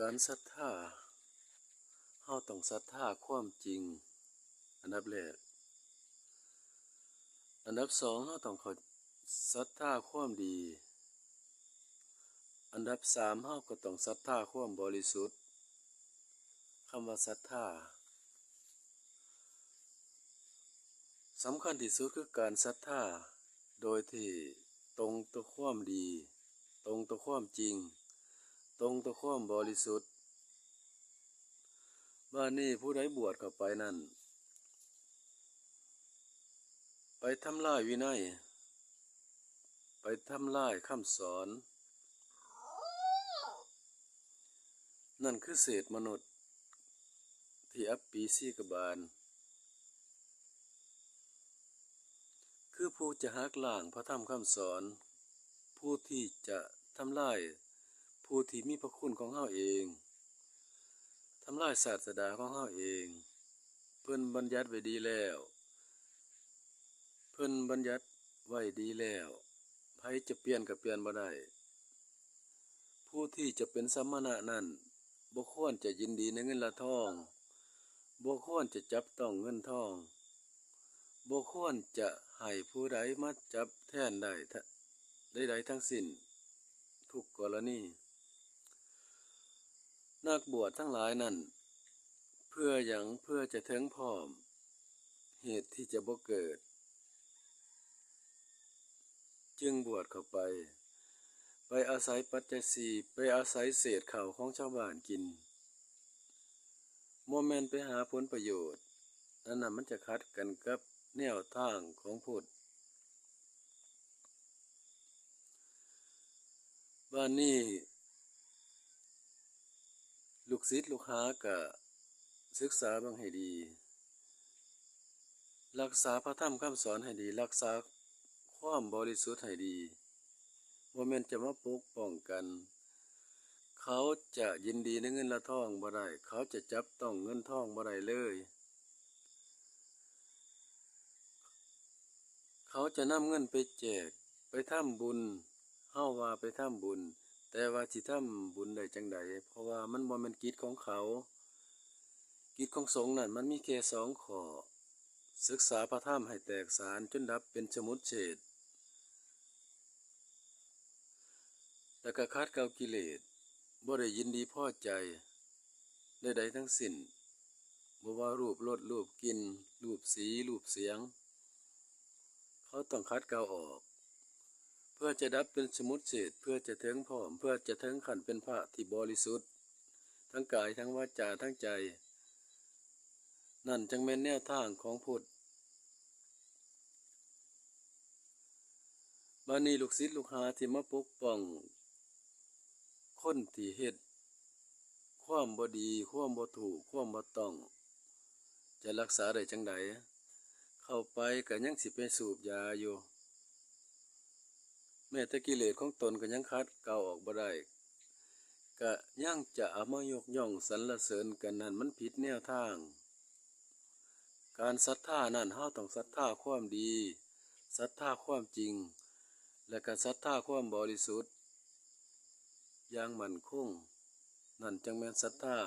การศรัทธาเฮาต้องศรัทธาความจริงอันดับแรกอันดับสองเฮาต้องเข้าศรัทธาความดีอันดับสามเฮาก็ต้องศรัทธาความบริสุทธิ์คำว่าศรัทธาสำคัญที่สุดคือการศรัทธาโดยที่ตรงต่อความดีตรงต่อความจริงตรงต่อความบริสุทธิ์ว่านี่ผู้ใดบวชเข้าไปนั้นไปทำลายวินัยไปทำลายคำสอนนั่นคือเศษมนุษย์ที่อัปปีสีกบาลคือผู้จะหักล้างพระธรรมคำสอนผู้ที่จะทำลายผู้ที่มีพระคุณของเฮาเองทำลายศาสดาของเฮาเองเพิ่นบัญญัติไว้ดีแล้วเพิ่นบัญญัติไว้ดีแล้วไผจะเปลี่ยนก็เปลี่ยนบ่ได้ผู้ที่จะเป็นสมณะนั้นบ่ควรจะยินดีในเงินและทองบ่ควรจะจับต้องเงินทองบ่ควรจะให้ผู้ใดมาจับแทนได้ใดๆทั้งสิ้นทุกกรณีนักบวชทั้งหลายนั้นเพื่อหยังเพื่อจะถึงพร้อมเหตุที่จะบ่เกิดจึงบวชเข้าไปอาศัยปัจจัยสี่ไปอาศัยเศษข้าวของชาวบ้านกินบ่แม่นไปหาผลประโยชน์อันนั้นมันจะขัดกันกับแนวทางของพุทธว่านี่ลูกศิษย์ลูกหาก็ศึกษาเบิ่งให้ดีรักษาพระธรรมคำสอนให้ดีรักษาความบริสุทธิ์ให้ดีบ่แม่นจะมาปกป้องกันเขาจะยินดีในเงินและทองบ่ได้เขาจะจับต้องเงินทองบ่ได้เลยเขาจะนำเงินไปแจกไปทำบุญเฮาว่าไปทำบุญแต่ว่าสิทำบุญได้จังใดเพราะว่ามันบ่แม่นกิจของเขากิจของสงฆ์นั้นมันมีแค่2ข้อศึกษาพระธรรมให้แตกฉานจนดับเป็นสมุจเฉทแล้วก็ขัดเกลากิเลสบ่ได้ยินดีพอใจใดๆทั้งสิ้นบ่ว่ารูปรสรูปกลิ่นรูปสีรูปเสียงเขาต้องขัดเกลาออกเพื่อจะดับเป็นสมุจเฉทเพื่อจะถึงพร้อมเพื่อจะถึงขั้นเป็นพระที่บริสุทธิ์ทั้งกายทั้งวาจาทั้งใจนั่นจังแม่นแนวทางของพุทธบัดนี้ลูกศิษย์ลูกหาที่มาปกป้องคนที่เฮ็ดความบ่ดีความบ่ถูกความบ่ต้องจะรักษาได้จังใดเข้าไปก็ยังสิไปสูบยาอยู่แม้แต่กิเลสของตนก็ยังขัดเกลาออกบ่ได้ก็ยังจะเอามายกย่องสรรเสริญกันนั้นมันผิดแนวทางการศรัทธานั้นเฮาต้องศรัทธาความดีศรัทธาความจริงและก็ศรัทธาความบริสุทธิ์อย่างมั่นคงนั่นจังแม่นศรัทธา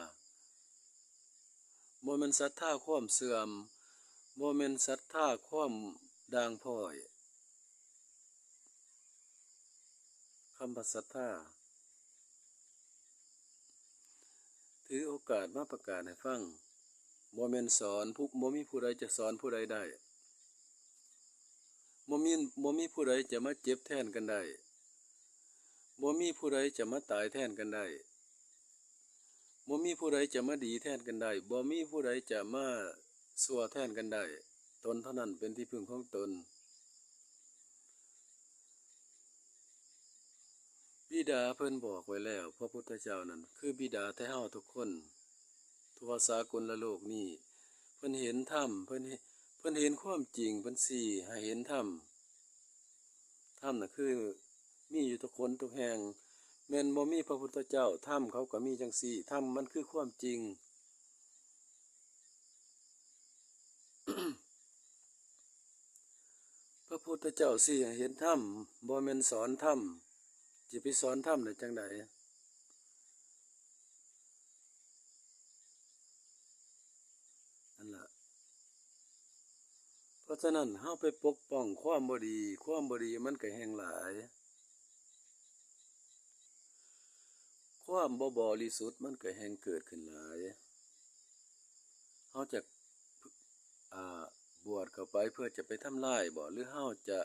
บ่แม่นศรัทธาความเสื่อมบ่แม่นศรัทธาความด่างพร้อยคำว่าศรัทธาถือโอกาสมาประกาศให้ฟังบ่แม่นสอนบ่มีผู้ใดจะสอนผู้ใดได้บ่มีผู้ใดจะมาเจ็บแทนกันได้บ่มีผู้ใดจะมาตายแทนกันได้บ่มีผู้ใดจะมาดีแทนกันได้บ่มีผู้ใดจะมาชั่วแทนกันได้ตนเท่านั้นเป็นที่พึ่งของตนบิดาเพิ่นบอกไว้แล้วพระพุทธเจ้านั้นคือบิดาแท้เฮาทุกคนทั่วสากลโลกนี้เพิ่นเห็นธรรมเพิ่นเห็นความจริงเพิ่นชี้ให้เห็นธรรมน่ะคือมีอยู่ทุกคนทุกแห่งแม่นบ่มีพระพุทธเจ้าธรรมเขาก็มีจังซี่ธรรมมันคือความจริง พระพุทธเจ้าชี้ให้เห็นธรรมบ่แม่นสอนธรรมสิไปสอนธรรมได้จังใด ะฉะนั้นเฮาไปปกป้องความบ่ดีมันก็แฮ่งหลายความบ่บริสุทธิ์มันก็แฮ่งเกิดขึ้นหลายเฮาจะอ่าบวชเข้าไปเพื่อจะไปทำลายบ่หรือเฮาจะ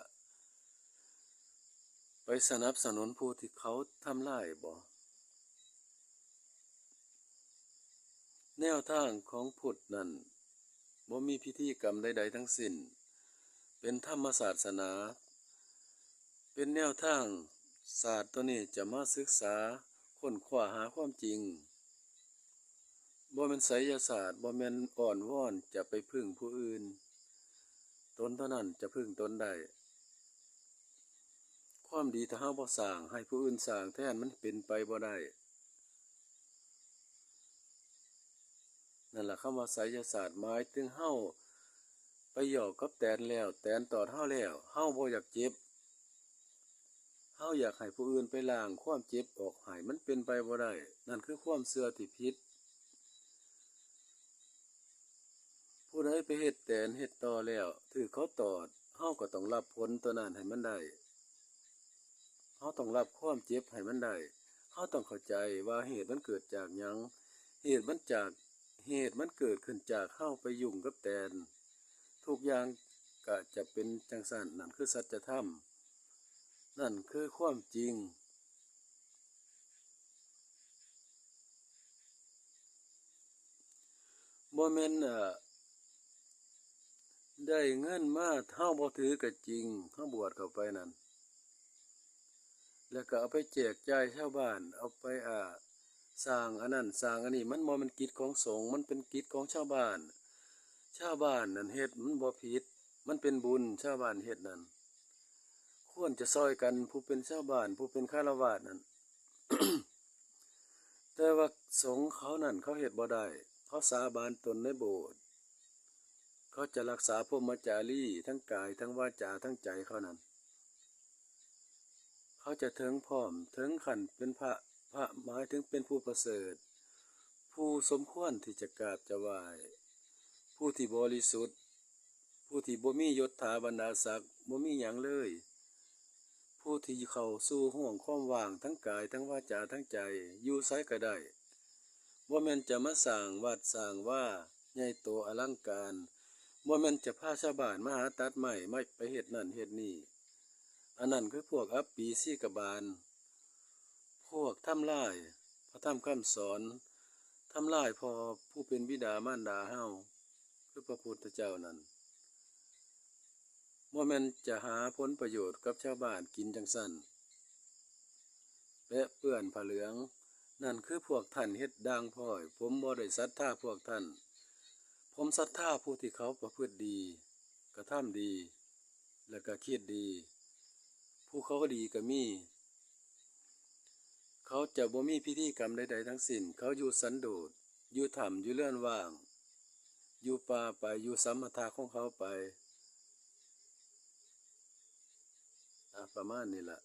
ไปสนับสนุนผู้ที่เขาทำลายบ่แนวทางของพุทธนั้นบ่มีพิธีกรรมใดๆทั้งสิ้นเป็นธรรมศาสนาเป็นแนวทางศาสตร์ตัวนี้จะมาศึกษาค้นคว้าหาความจริงบ่แม่นไสยศาสตร์บ่แม่นอ้อนวอนจะไปพึ่งผู้อื่นตนเท่านั้นจะพึ่งตนได้ความดีถ้าเฮาบ่สร้างให้ผู้อื่นสร้างแทนมันเป็นไปบ่ได้นั่นล่ะคำว่าไสยศาสตร์หมายถึงเฮาไปหยอกกับแตนแล้วแตนตอดเฮาแล้วเฮาบ่อยากเจ็บเฮาอยากให้ผู้อื่นไปล้างความเจ็บออกให้มันเป็นไปบ่ได้นั่นคือความเชื่อที่ผิดผู้ใดไปเฮ็ดแตนเฮ็ดตอแล้วถูกเขาตอดเฮาก็ต้องรับผลตัวนั้นให้มันได้เฮาต้องรับความเจ็บให้มันได้เฮาต้องเข้าใจว่าเหตุมันเกิดจากหยังเหตุมันเกิดขึ้นจากเฮาไปยุ่งกับแตนทุกอย่างก็จะเป็นจังซั่นนั่นคือสัจธรรมนั่นคือความจริงบ่แม่นได้เงินมาเฮาบ่ถือก็จริงเฮาบวชเข้าไปนั่นแล้วก็เอาไปแจกจ่ายชาวบ้านเอาไปสร้างอันนั้นสร้างอันนี้มันบ่แม่นกิจของสงฆ์มันเป็นกิจของชาวบ้านนั่นเฮ็ดมันบ่ผิดมันเป็นบุญชาวบ้านเฮ็ดนั่นควรจะช่วยกันผู้เป็นชาวบ้านผู้เป็นฆราวาสนั่น แต่ว่าสงฆ์เขานั่นเขาเฮ็ดบ่ได้เขาสาบานตนในโบสถ์เขาจะรักษาพรหมจารีทั้งกายทั้งวาจาทั้งใจเขานั่นเขาจะถึงพร้อมถึงขั้นเป็นพระหมายถึงเป็นผู้ประเสริฐผู้สมควรที่จะกราบจะไหว้ผู้ที่บริสุทธิ์ผู้ที่บ่มียศถาบรรดาศักดิ์บ่มีหยังเลยผู้ที่เข้าสู่ห้วงความว่างทั้งกายทั้งวาจาทั้งใจอยู่ไสก็ได้บ่แม่นจะมาสร้างวัดสร้างว่าใหญ่โตอลังการบ่แม่นจะพาชาวบ้านมาหาตัดไม้มาไปเฮ็ดนั่นเฮ็ดนี่อันนั้นคือพวกอัปปีสีกบาลพวกทำลายพระธรรมคำสอนทำลายพ่อผู้เป็นบิดามารดาเฮาคือพระพุทธเจ้านั่นบ่แม่นจะหาผลประโยชน์กับชาวบ้านกินจังซั่นแปะเปื้อนผ้าเหลืองนั่นคือพวกท่านเฮ็ดด่างพร้อยผมบ่ได้ศรัทธาพวกท่านผมศรัทธาผู้ที่เขาประพฤติดีกระทำดีแล้วก็คิดดีผู้เขาดีก็มีเขาจะบ่มีพิธีกรรมใดๆทั้งสิ้นเขาอยู่สันโดษอยู่ถ้ำอยู่เรือนว่างอยู่ป่าไปอยู่สัมมาทาของเขาไปประมาณนี้ล่ะ